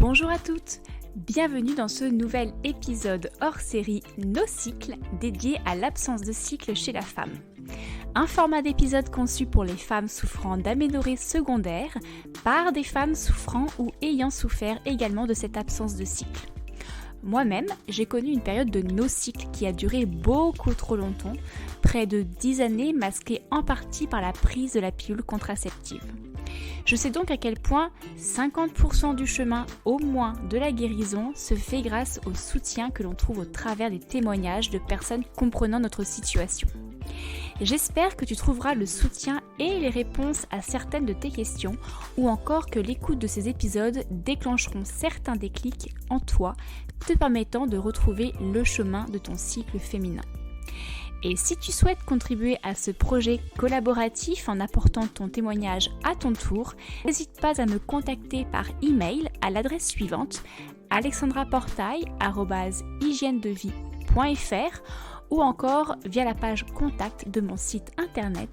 Bonjour à toutes, bienvenue dans ce nouvel épisode hors série Nos cycles dédié à l'absence de cycle chez la femme. Un format d'épisode conçu pour les femmes souffrant d'aménorrhée secondaire par des femmes souffrant ou ayant souffert également de cette absence de cycle. Moi-même, j'ai connu une période de no-cycle qui a duré beaucoup trop longtemps, près de 10 années masquée en partie par la prise de la pilule contraceptive. Je sais donc à quel point 50% du chemin au moins de la guérison se fait grâce au soutien que l'on trouve au travers des témoignages de personnes comprenant notre situation. J'espère que tu trouveras le soutien et les réponses à certaines de tes questions ou encore que l'écoute de ces épisodes déclencheront certains déclics en toi te permettant de retrouver le chemin de ton cycle féminin. Et si tu souhaites contribuer à ce projet collaboratif en apportant ton témoignage à ton tour, n'hésite pas à me contacter par email à l'adresse suivante alexandraportail@hygienedevie.fr ou encore via la page contact de mon site internet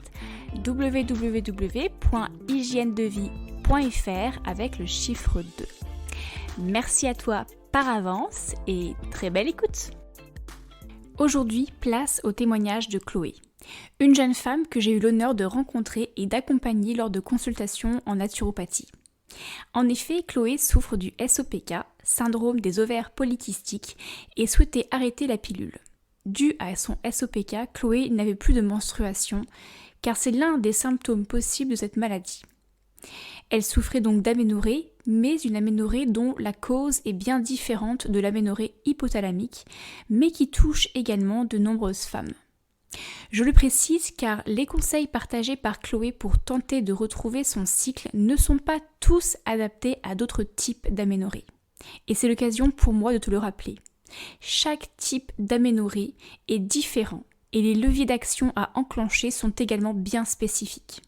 www.hygienedevie.fr avec le chiffre 2. Merci à toi par avance et très belle écoute! Aujourd'hui, place au témoignage de Chloé, une jeune femme que j'ai eu l'honneur de rencontrer et d'accompagner lors de consultations en naturopathie. En effet, Chloé souffre du SOPK, syndrome des ovaires polykystiques, et souhaitait arrêter la pilule. Dû à son SOPK, Chloé n'avait plus de menstruation, car c'est l'un des symptômes possibles de cette maladie. Elle souffrait donc d'aménorrhée, mais une aménorrhée dont la cause est bien différente de l'aménorrhée hypothalamique, mais qui touche également de nombreuses femmes. Je le précise car les conseils partagés par Chloé pour tenter de retrouver son cycle ne sont pas tous adaptés à d'autres types d'aménorrhée. Et c'est l'occasion pour moi de te le rappeler. Chaque type d'aménorrhée est différent et les leviers d'action à enclencher sont également bien spécifiques.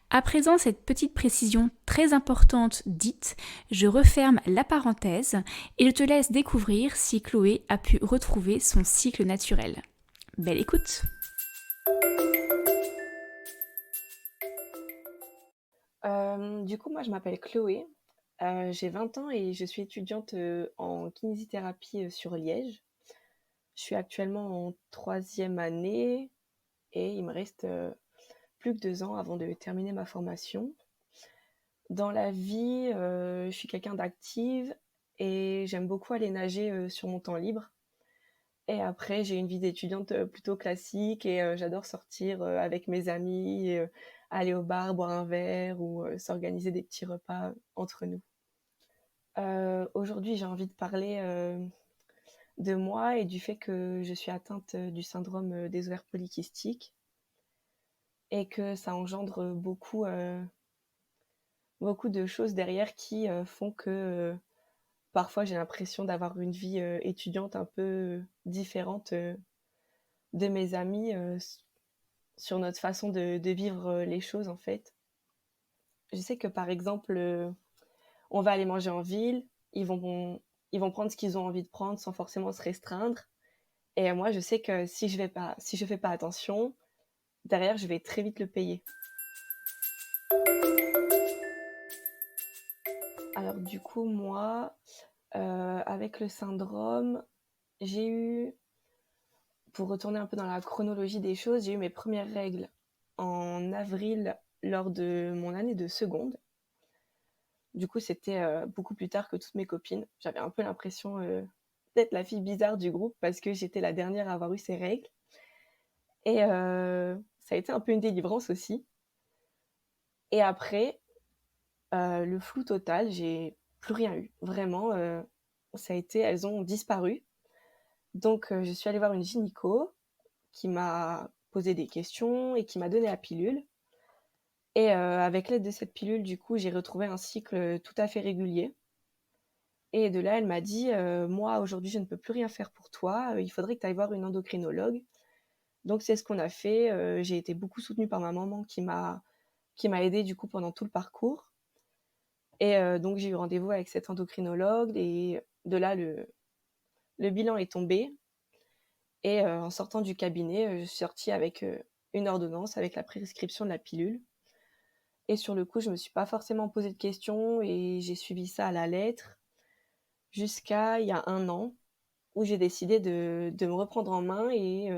À présent, cette petite précision très importante dite, je referme la parenthèse et je te laisse découvrir si Chloé a pu retrouver son cycle naturel. Belle écoute! Moi, je m'appelle Chloé. J'ai 20 ans et je suis étudiante en kinésithérapie sur Liège. Je suis actuellement en 3e année et il me reste plus que 2 ans avant de terminer ma formation. Dans la vie, je suis quelqu'un d'active et j'aime beaucoup aller nager sur mon temps libre. Et après, j'ai une vie d'étudiante plutôt classique et j'adore sortir avec mes amis, aller au bar, boire un verre ou s'organiser des petits repas entre nous. Aujourd'hui, j'ai envie de parler de moi et du fait que je suis atteinte du syndrome des ovaires polykystiques et que ça engendre beaucoup de choses derrière qui font que parfois j'ai l'impression d'avoir une vie étudiante un peu différente de mes amis sur notre façon de vivre les choses en fait. Je sais que par exemple, on va aller manger en ville, ils vont prendre ce qu'ils ont envie de prendre sans forcément se restreindre. Et moi, je sais que si je fais pas attention, derrière, je vais très vite le payer. Alors du coup, moi, avec le syndrome, j'ai eu, pour retourner un peu dans la chronologie des choses, j'ai eu mes premières règles en avril lors de mon année de seconde. Du coup, c'était beaucoup plus tard que toutes mes copines. J'avais un peu l'impression d'être la fille bizarre du groupe parce que j'étais la dernière à avoir eu ces règles. Et ça a été un peu une délivrance aussi. Et après, le flou total, j'ai plus rien eu. Vraiment, elles ont disparu. Donc, je suis allée voir une gynéco qui m'a posé des questions et qui m'a donné la pilule. Et avec l'aide de cette pilule, du coup, j'ai retrouvé un cycle tout à fait régulier. Et de là, elle m'a dit moi, aujourd'hui, je ne peux plus rien faire pour toi. Il faudrait que tu ailles voir une endocrinologue. Donc, c'est ce qu'on a fait. J'ai été beaucoup soutenue par ma maman qui m'a aidée, du coup, pendant tout le parcours. Et donc, j'ai eu rendez-vous avec cette endocrinologue. Et de là, le bilan est tombé. Et en sortant du cabinet, je suis sortie avec une ordonnance, avec la prescription de la pilule. Et sur le coup, je me suis pas forcément posé de questions et j'ai suivi ça à la lettre. jusqu'à il y a 1 an où j'ai décidé de me reprendre en main et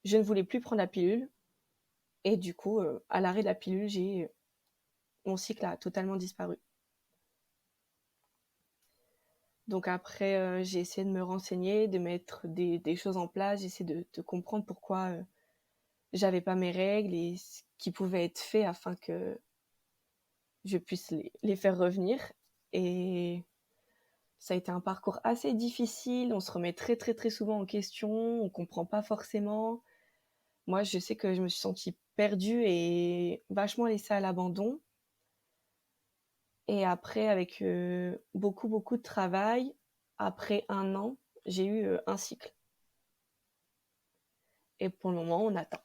je ne voulais plus prendre la pilule et du coup, à l'arrêt de la pilule, mon cycle a totalement disparu. Donc après, j'ai essayé de me renseigner, de mettre des choses en place, j'ai essayé de comprendre pourquoi, j'avais pas mes règles et ce qui pouvait être fait afin que je puisse les faire revenir et ça a été un parcours assez difficile. On se remet très, très, très souvent en question, on comprend pas forcément. Moi, je sais que je me suis sentie perdue et vachement laissée à l'abandon et après avec, beaucoup, beaucoup de travail, après 1 an, j'ai eu, un cycle et pour le moment, on attend.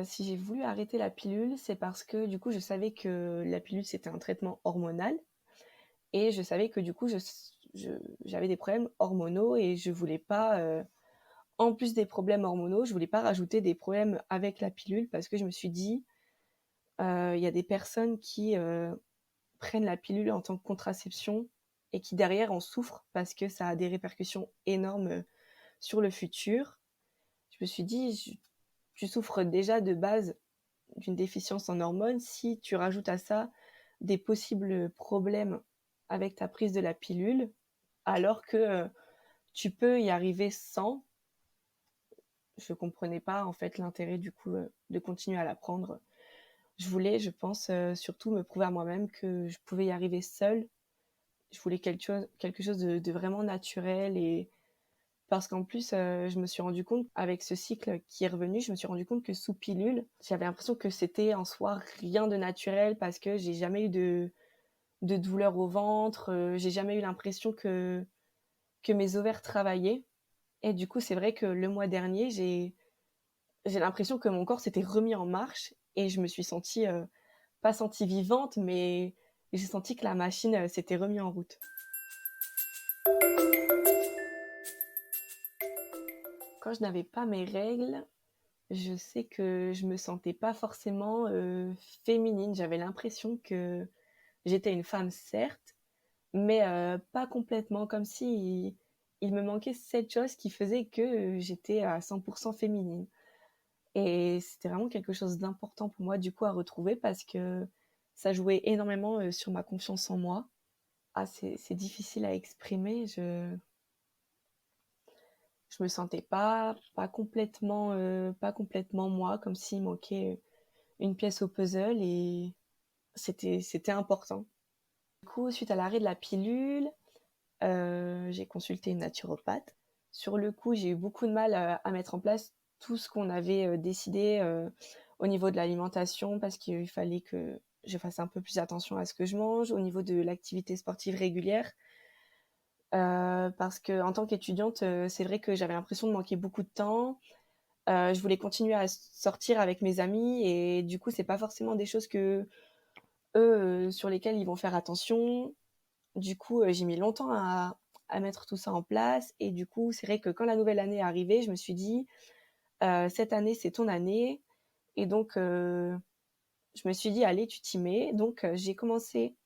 Si j'ai voulu arrêter la pilule, c'est parce que du coup, je savais que la pilule, c'était un traitement hormonal et je savais que du coup, je j'avais des problèmes hormonaux et je voulais pas, en plus des problèmes hormonaux, je voulais pas rajouter des problèmes avec la pilule parce que je me suis dit, il y a des personnes qui, prennent la pilule en tant que contraception et qui derrière en souffrent parce que ça a des répercussions énormes, sur le futur. Je me suis dit: «J Tu souffres déjà de base d'une déficience en hormones, si tu rajoutes à ça des possibles problèmes avec ta prise de la pilule, alors que tu peux y arriver sans, je comprenais pas en fait l'intérêt du coup de continuer à la prendre. Je voulais, je pense, surtout me prouver à moi-même que je pouvais y arriver seule. Je voulais quelque chose de vraiment naturel et parce qu'en plus, je me suis rendu compte avec ce cycle qui est revenu, je me suis rendu compte que sous pilule, j'avais l'impression que c'était en soi rien de naturel parce que j'ai jamais eu de douleur au ventre, j'ai jamais eu l'impression que mes ovaires travaillaient et du coup, c'est vrai que le mois dernier, j'ai l'impression que mon corps s'était remis en marche et je me suis sentie, pas sentie vivante, mais j'ai senti que la machine, s'était remis en route. Quand je n'avais pas mes règles, je sais que je me sentais pas forcément, féminine. J'avais l'impression que j'étais une femme certes, mais pas complètement, comme si il me manquait cette chose qui faisait que, j'étais à 100 féminine et c'était vraiment quelque chose d'important pour moi, du coup, à retrouver parce que ça jouait énormément, sur ma confiance en moi. Ah, c'est difficile à exprimer, je me sentais pas complètement moi, comme s'il manquait, une pièce au puzzle et c'était important. Du coup, suite à l'arrêt de la pilule, j'ai consulté une naturopathe. Sur le coup, j'ai eu beaucoup de mal, à mettre en place tout ce qu'on avait, décidé, au niveau de l'alimentation parce qu'il fallait que je fasse un peu plus attention à ce que je mange, au niveau de l'activité sportive régulière. Parce qu'en tant qu'étudiante, c'est vrai que j'avais l'impression de manquer beaucoup de temps. Je voulais continuer à sortir avec mes amis et du coup, c'est pas forcément des choses que eux, sur lesquelles ils vont faire attention. Du coup, j'ai mis longtemps à mettre tout ça en place et du coup, c'est vrai que quand la nouvelle année est arrivée, je me suis dit: «Cette année, c'est ton année» et donc je me suis dit: «Allez, tu t'y mets». Donc j'ai commencé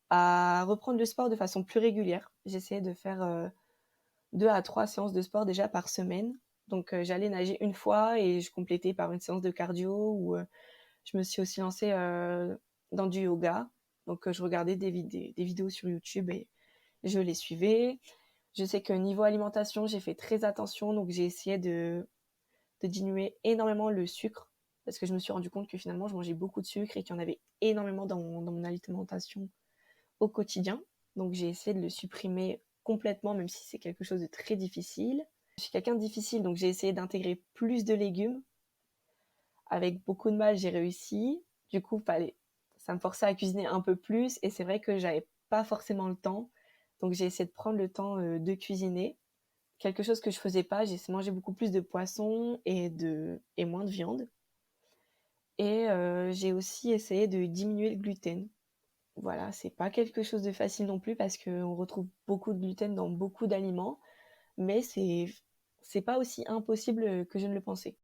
à reprendre le sport de façon plus régulière. J'essayais de faire, 2 à 3 séances de sport déjà par semaine. Donc j'allais nager une fois et je complétais par une séance de cardio ou je me suis aussi lancée, dans du yoga. Donc je regardais des vidéos sur YouTube et je les suivais. Je sais que niveau alimentation, j'ai fait très attention, donc j'ai essayé de diminuer énormément le sucre parce que je me suis rendu compte que finalement je mangeais beaucoup de sucre et qu'il y en avait énormément dans mon alimentation au quotidien. Donc j'ai essayé de le supprimer complètement, même si c'est quelque chose de très difficile. Je suis quelqu'un de difficile, donc j'ai essayé d'intégrer plus de légumes. Avec beaucoup de mal, j'ai réussi. Du coup, ça me forçait à cuisiner un peu plus et c'est vrai que j'avais pas forcément le temps. Donc j'ai essayé de prendre le temps de cuisiner. Quelque chose que je faisais pas, j'ai essayé de manger beaucoup plus de poisson et moins de viande. Et j'ai aussi essayé de diminuer le gluten. Voilà, c'est pas quelque chose de facile non plus parce qu'on retrouve beaucoup de gluten dans beaucoup d'aliments, mais c'est pas aussi impossible que je ne le pensais.